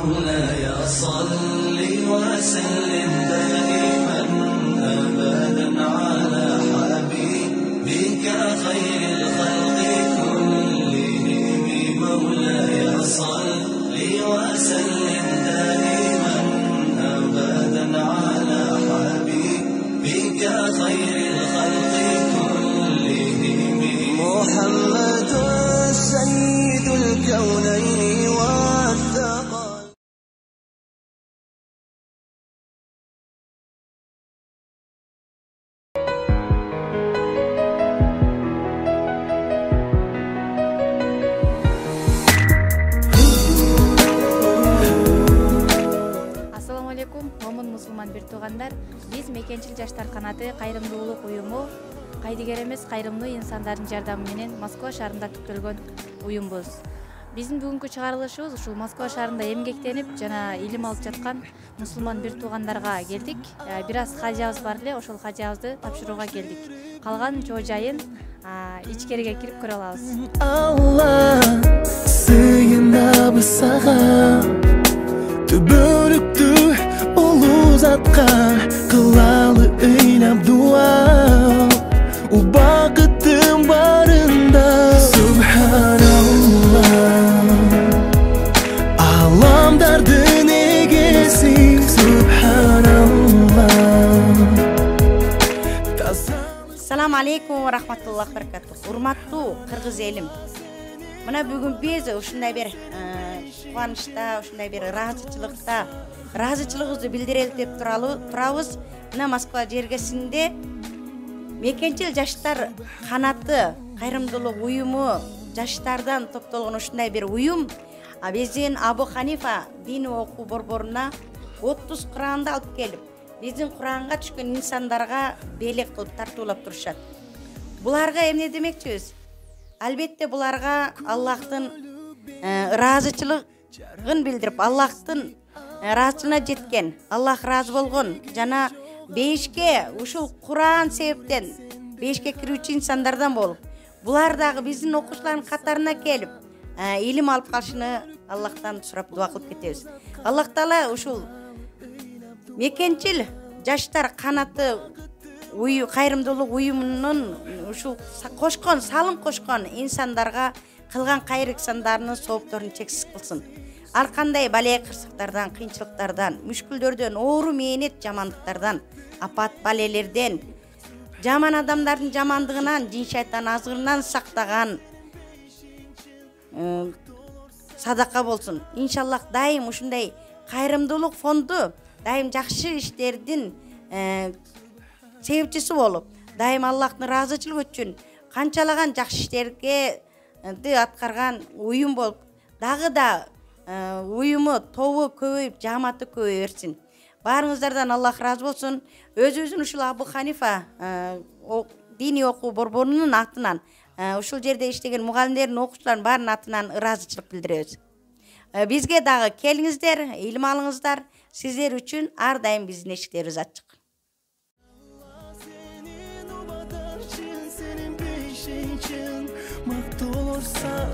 مولاي صل وسلم دائما أبدا على حبيبك خير الخلق كلهم مولاي صل وسلم دائما أبدا على حبيبك خير الخلق كلهم محمد سيد الكونين والثقل. Assalamu alaikum, момун мусулман бир туугандар. Биз Мекенчил жаштар канаты кайрымдуулук уюму кайдыгер эмес кайрымдуу инсандардын жардамы менен Москва шаарында түптөлгөн уюмбуз. Биздин бүгүнкү чыгарылышыбыз ушул Москва шаарында эмгектенип жана илим алып жаткан мусулман бир туугандарга келдик. Бир аз хажабыз бар эле, ошол хажабызды тапшырууга келдик. Калган чоо жайын ичкериге кирип көрө алабыз. Allah sığınabı sağa Tübörüktü ulu zatqa Kılalı eylem dua O bakıttım barında Subhanallah Alam dardın egesi Subhanallah Assalamu alaikum wa rahmatullahi wa barakatuh. Урматтуу кыргыз элим. Мына бүгүн биз ушундай бир кубанычта, ушундай бир ыраазычылыгыбызды билдирели деп турабыз. Мына Москва жергесинде Мекенчил жаштар канаты кайрымдуулук уюму жаштардан топтолгон ушундай бир уюм биздин Абу Ханифа дини окуу борборуна 30 Куранды алып келип, биздин Куранга түшкөн инсандарга белек кылып тартуулап турушат. Буларга эмне демекчибиз? Албетте буларга Аллахтын ыраазычылыгын билдирип, Аллахтын ыраазычылыгына жеткен, Аллах ыраазы болгон жана бейишке ушул Куран себептен бейишке кирүүчү инсандардан болуп, булар дагы биздин окуучулардын катарына келип, илим алып калышыны Аллахтан сурап дуа кылып кетебиз. Аллах Таала ушул Мекенчил жаштар канаты кайрымдуулук уюмунун ушул салым кошкон инсандарга кылган кайыр ихсандарынын соопторун чексиз кылсын. Ар кандай бале кырсыктардан, кыйынчылыктардан, мүшкүлдөрдөн, оору мээнет жамандыктардан, апат балелерден, жаман адамдардын жамандыгынан, жин шайтан азгырынан сактаган садака болсун. Иншаллах дайым ушундай кайрымдуулук фонду дайым жакшы иштердин себепчиси болуп, дайым Аллахтын ыраазычылыгы үчүн канчалаган жакшы иштерге аткарган уюм болуп, дагы да уюму тобу көбөйүп, жааматы көбөйө берсин. Баарыңыздардан Аллах ыраазы болсун. Өзүбүздүн ушул Абу Ханифа дини окуу борборунун атынан, ушул жерде иштеген мугалимдердин, окуучулардын баарынын атынан ыраазычылык билдиребиз. Бизге дагы келиңиздер, илим алыңыздар. Сиздер үчүн ар дайым биздин эшиктерибиз ачык. Senin peşin, maktulur sağ